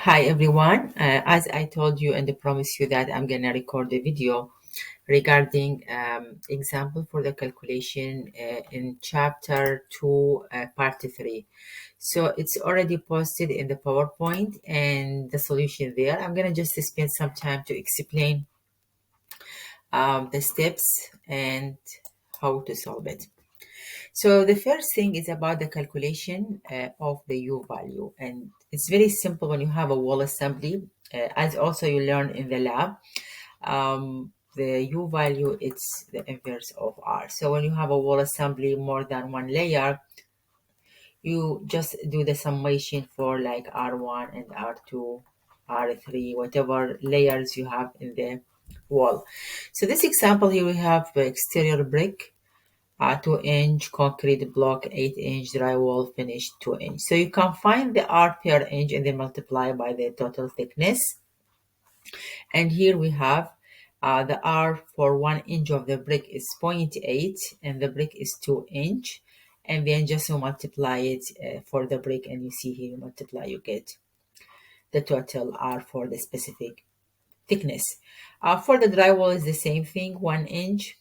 Hi everyone. As I told you and I promised you that I'm gonna record a video regarding example for the calculation in chapter 2, part 3. So it's already posted in the PowerPoint and the solution there. I'm gonna just spend some time to explain the steps and how to solve it. So the first thing is about the calculation of the U value, and it's very simple when you have a wall assembly, as also you learn in the lab. The U value, it's the inverse of R. So when you have a wall assembly more than one layer, you just do the summation for like R1 and R2, R3, whatever layers you have in the wall. So this example here we have the exterior brick, 2-inch concrete block, 8-inch drywall finish, 2-inch. So you can find the R per inch and then multiply by the total thickness. And here we have the R for 1 inch of the brick is 0.8 and the brick is 2-inch. And then just you multiply it for the brick, and you see here you multiply, you get the total R for the specific thickness. For the drywall is the same thing, 1 inch.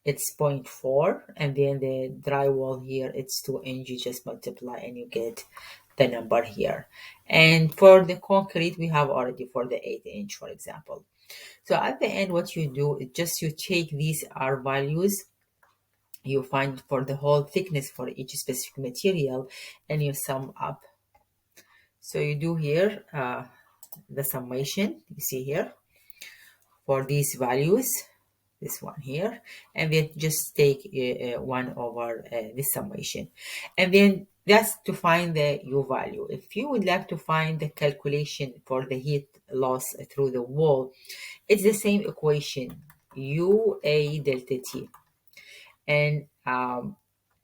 It's 0.4, and then the drywall here it's 2-inch. You just multiply and you get the number here. And for the concrete we have already for the 8-inch, for example. So at the end what you do is just you take these R values you find for the whole thickness for each specific material and you sum up. So you do here the summation you see here for these values, this one here, and then just take 1 over this summation, and then that's to find the U value. If you would like to find the calculation for the heat loss through the wall, it's the same equation, UA delta T, and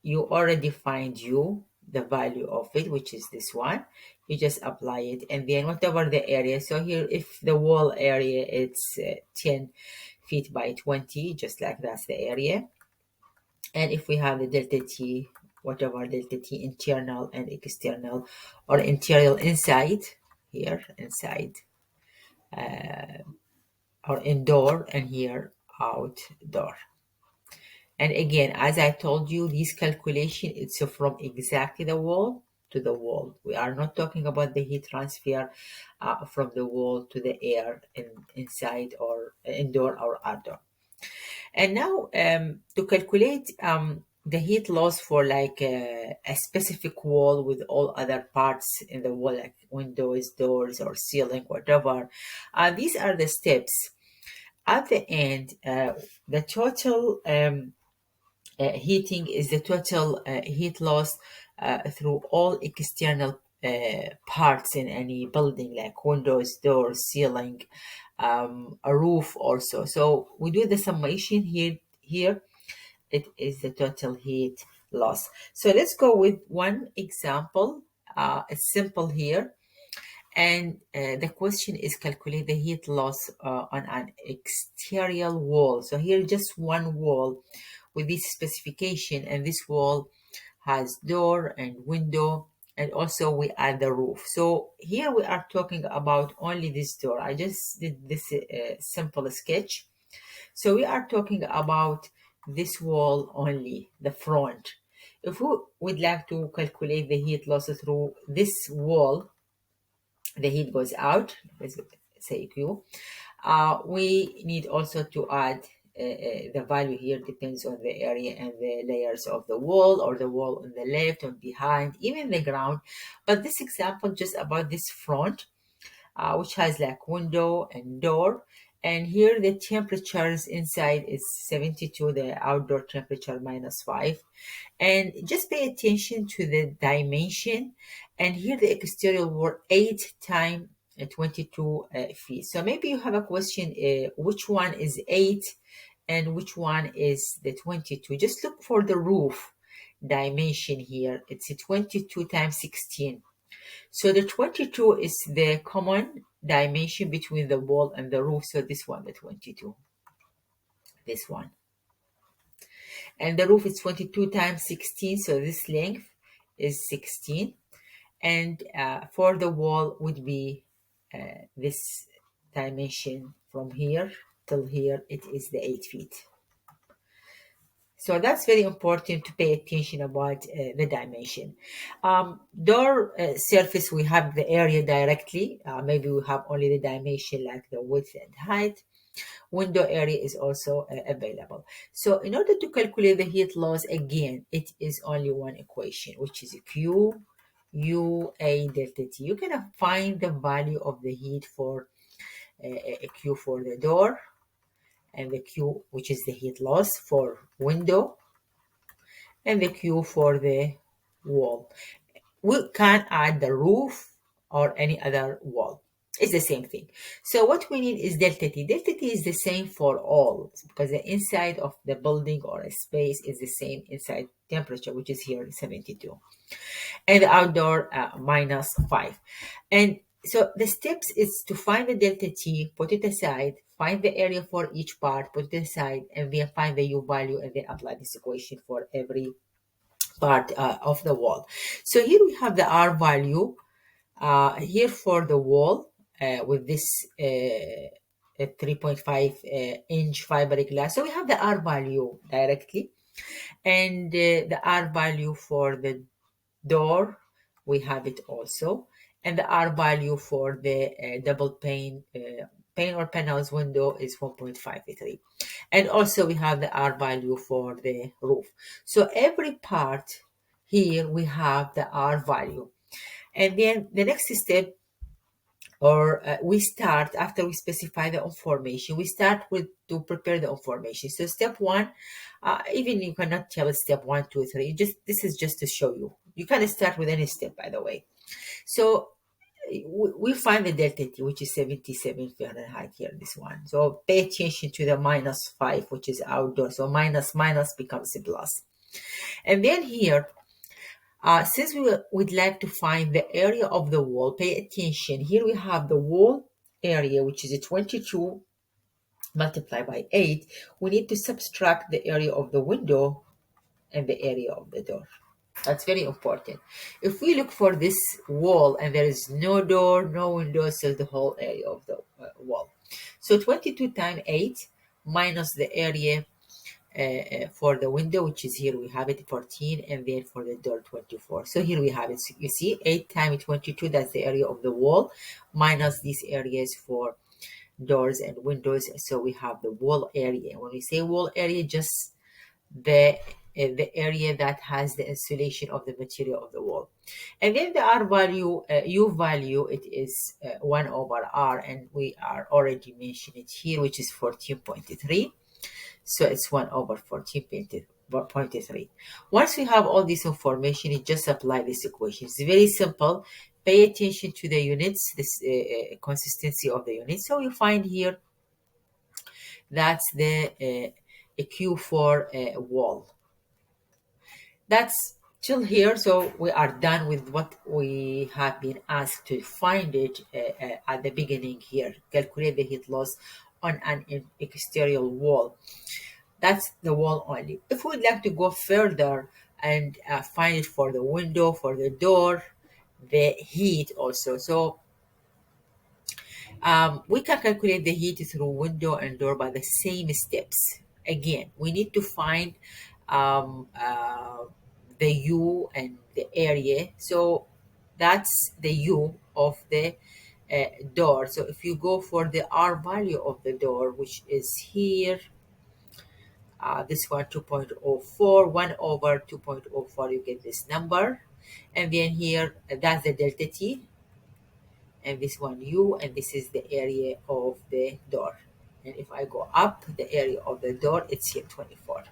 you already find U, the value of it, which is this one. You just apply it, and then whatever the area. So here, if the wall area it's 10 feet by 20, just like that's the area. And if we have the delta T, whatever delta T internal and external, or interior inside here, inside, or indoor, and here outdoor. And again, as I told you, this calculation it's from exactly the wall to the wall. We are not talking about the heat transfer from the wall to the air inside or indoor or outdoor. And now to calculate the heat loss for like a specific wall with all other parts in the wall, like windows, doors, or ceiling, whatever. These are the steps. At the end, the total heating is the total heat loss through all external parts in any building, like windows, doors, ceiling, a roof also. So we do the summation here it is the total heat loss. So let's go with one example. It's simple here, and the question is calculate the heat loss on an exterior wall. So here just one wall with this specification, and this wall has door and window, and also we add the roof. So here we are talking about only this door. I just did this simple sketch. So we are talking about this wall only, the front. If we would like to calculate the heat loss through this wall, the heat goes out, let's say Q. We need also to add the value here depends on the area and the layers of the wall, or the wall on the left or behind, even the ground. But this example just about this front, which has like window and door. And here the temperatures inside is 72, the outdoor temperature -5. And just pay attention to the dimension. And here the exterior were 8 times 22 feet. So maybe you have a question, which one is 8 and which one is the 22? Just look for the roof dimension here. It's a 22 times 16. So the 22 is the common dimension between the wall and the roof. So this one, the 22, this one. And the roof is 22 times 16. So this length is 16. And for the wall would be this dimension from here till here, it is the 8 feet. So that's very important to pay attention about the dimension. Door surface, we have the area directly. Maybe we have only the dimension like the width and height. Window area is also available. So in order to calculate the heat loss, again, it is only one equation, which is Q U A delta T. You can find the value of the heat for Q for the door, and the Q, which is the heat loss for window, and the Q for the wall. We can add the roof or any other wall. It's the same thing. So what we need is delta T. Delta T is the same for all because the inside of the building or a space is the same inside temperature, which is here 72. And the outdoor -5. And so the steps is to find the delta T, put it aside, find the area for each part, put it aside, and then find the U value and then apply this equation for every part of the wall. So here we have the R value here for the wall with this 3.5 inch fiber glass. So we have the R value directly, and the R value for the door, we have it also, and the R value for the double pane or panels window is 1.53. And also we have the R value for the roof. So every part here we have the R value. And then the next step, or we start after we specify the information, we start with to prepare the information. So step one, even you cannot tell step one, two, three. Just this is just to show you. You can start with any step, by the way. So we find the delta T, which is 77 Fahrenheit here, this one. So pay attention to the -5, which is outdoor. So minus minus becomes a plus. And then here, since would like to find the area of the wall, pay attention. Here we have the wall area, which is a 22 multiplied by 8. We need to subtract the area of the window and the area of the door. That's very important. If we look for this wall and there is no door, no window, so the whole area of the wall. So 22 times 8 minus the area for the window, which is here we have it 14, and then for the door 24. So here we have it. So you see 8 times 22, that's the area of the wall, minus these areas for doors and windows. So we have the wall area. When we say wall area, just the area that has the insulation of the material of the wall. And then the R value, U value, it is 1 over R, and we are already mentioned it here, which is 14.3. So it's 1 over 14.3. Once we have all this information, you just apply this equation. It's very simple. Pay attention to the units, this consistency of the units. So you find here that's the Q for wall. That's till here. So we are done with what we have been asked to find it at the beginning here. Calculate the heat loss on an exterior wall. That's the wall only. If we'd like to go further and find it for the window, for the door, the heat also. So we can calculate the heat through window and door by the same steps. Again, we need to find um, uh, the U and the area. So that's the U of the door. So if you go for the R value of the door, which is here, this one 2.04, 1 over 2.04, you get this number. And then here, that's the delta T, and this one U, and this is the area of the door. And if I go up the area of the door, it's here 24.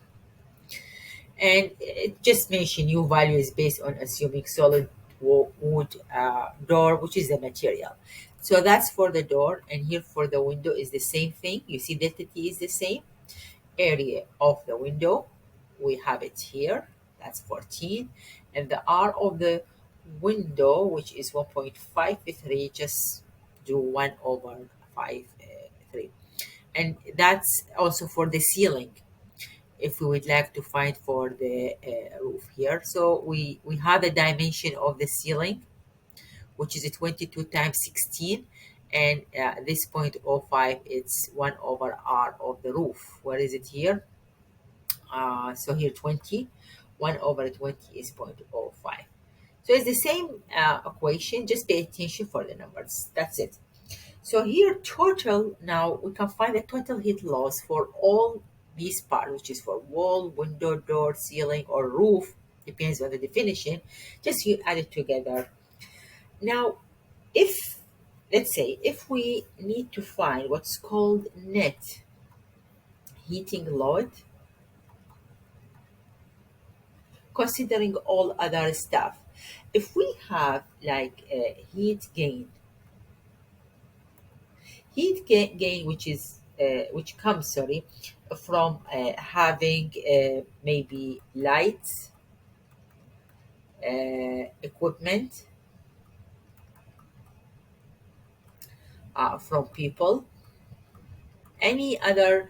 And it just mentioned U value is based on assuming solid wood door, which is the material. So that's for the door, and here for the window is the same thing. You see delta T is the same. Area of the window, we have it here, that's 14, and the R of the window, which is 1.53, just do 1 over 5 3. And that's also for the ceiling, if we would like to find for the roof here. So we have a dimension of the ceiling, which is a 22 times 16, and this 0.05, it's 1 over r of the roof. Where is it here? So here 20, 1 over 20 is 0.05. So it's the same equation, just pay attention for the numbers. That's it. So here total, now we can find the total heat loss for all these parts, which is for wall, window, door, ceiling, or roof, depends on the definition. Just you add it together. Now, if, let's say, if we need to find what's called net heating load, considering all other stuff, if we have like a heat gain which comes, sorry, from having maybe lights, equipment, from people, any other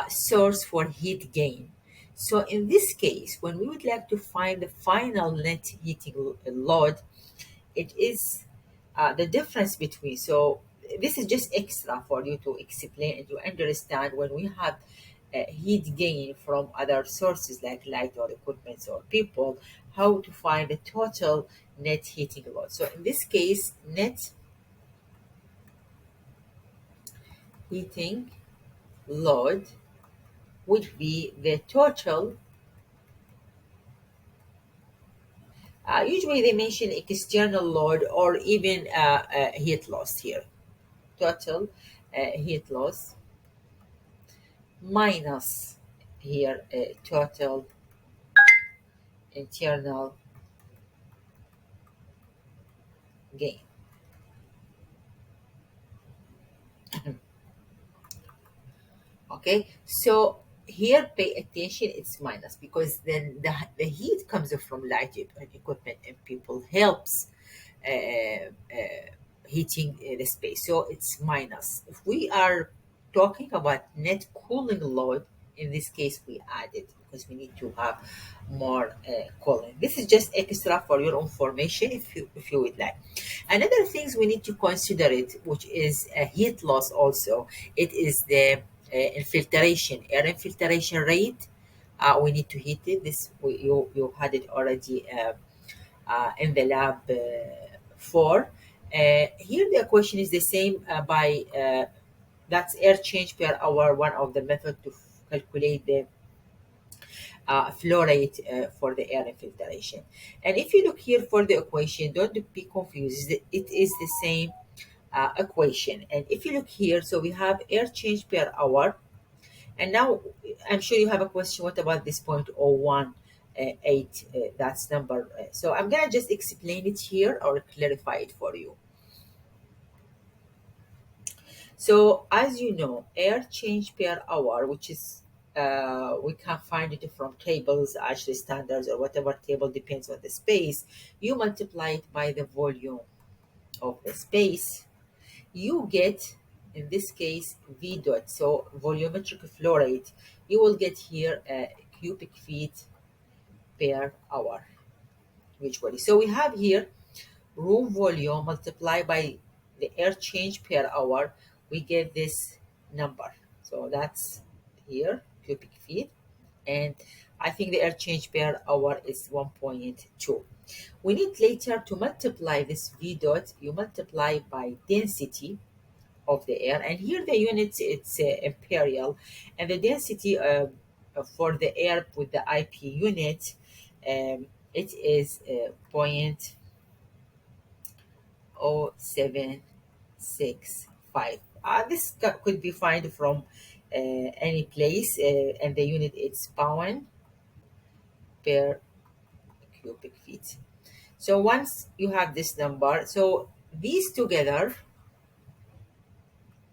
source for heat gain. So in this case, when we would like to find the final net heating load, it is the difference between. So this is just extra for you to explain and to understand when we have heat gain from other sources like light or equipment or people, how to find the total net heating load. So in this case, net heating load would be the total. Usually they mention external load or even heat loss here. Total heat loss minus here total internal gain. Okay, so here pay attention, it's minus because then the heat comes from light equipment and people helps heating the space. So it's minus. If we are talking about net cooling load, in this case we add it because we need to have more cooling. This is just extra for your information if you would like. Another things we need to consider it, which is a heat loss also. It is the infiltration, air infiltration rate. We need to heat it. You had it already in the lab for. Here the equation is the same by that's air change per hour, one of the method to calculate the flow rate for the air infiltration. And if you look here for the equation, don't be confused. It is the same equation. And if you look here, so we have air change per hour. And now I'm sure you have a question. What about this 0.018? That's number. So I'm gonna just explain it here or clarify it for you. So as you know, air change per hour, which is we can find it from tables, actually standards or whatever table depends on the space. You multiply it by the volume of the space. You get, in this case, V dot. So volumetric flow rate. You will get here cubic feet per hour, usually. So we have here room volume multiplied by the air change per hour, we get this number. So that's here, cubic feet. And I think the air change per hour is 1.2. We need later to multiply this V dot, you multiply by density of the air. And here the units, it's imperial. And the density for the air with the IP unit, it is 0.0765. Could be found from any place, and the unit is pound per cubic feet. So once you have this number, so these together,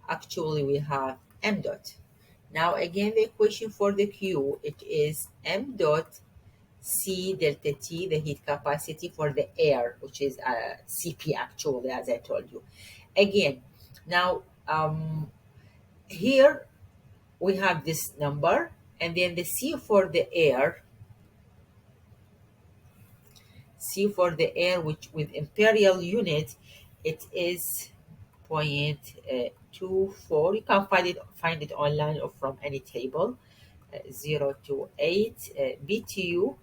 actually we have m dot. Now again, the equation for the Q, it is m dot C delta T, the heat capacity for the air, which is CP actually, as I told you. Again, now here we have this number, and then the C for the air, which with imperial unit, it is 0.24. You can find it online or from any table. 0 to 8 BTU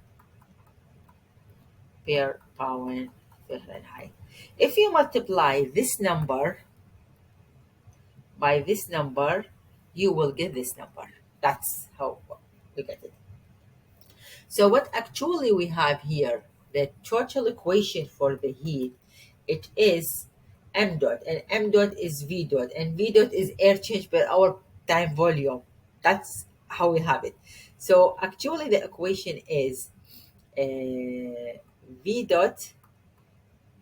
per pound Fahrenheit. If you multiply this number by this number, you will get this number. That's how we get it. So what actually we have here, the total equation for the heat, it is m dot, and m dot is v dot, and v dot is air change per hour time volume. That's how we have it. So actually the equation is v dot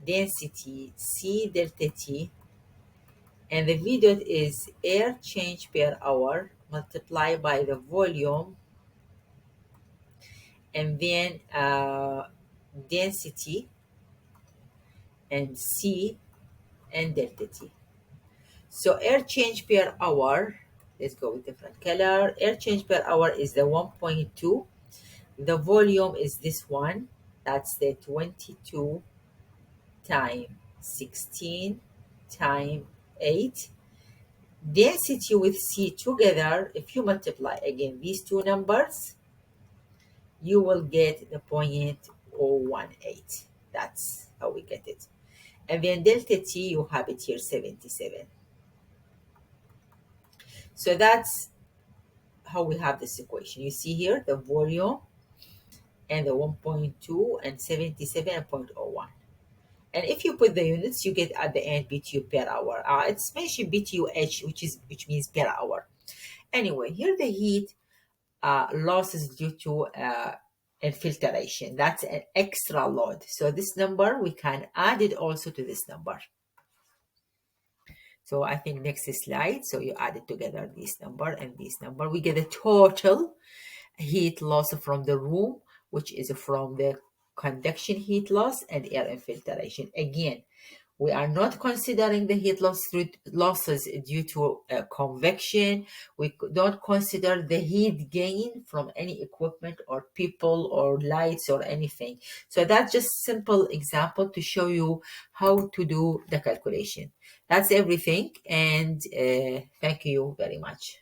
density c delta t, and the v dot is air change per hour multiplied by the volume, and then density, and c, and delta t. So air change per hour, let's go with different color. Air change per hour is the 1.2. The volume is this one. That's the 22 times 16 times 8. Density with C together, if you multiply again these two numbers, you will get the 0.018. That's how we get it. And then delta T, you have it here, 77. So that's how we have this equation. You see here the volume and the 1.2 and 77.01. And if you put the units, you get at the end BTU per hour. It's mentioned BTUH, which means per hour. Anyway, here the heat losses due to infiltration. That's an extra load. So this number, we can add it also to this number. So I think next slide. So you add it together, this number and this number. We get a total heat loss from the room, which is from the conduction heat loss and air infiltration. Again, we are not considering the heat losses due to convection. We don't consider the heat gain from any equipment or people or lights or anything. So that's just simple example to show you how to do the calculation. That's everything, and thank you very much.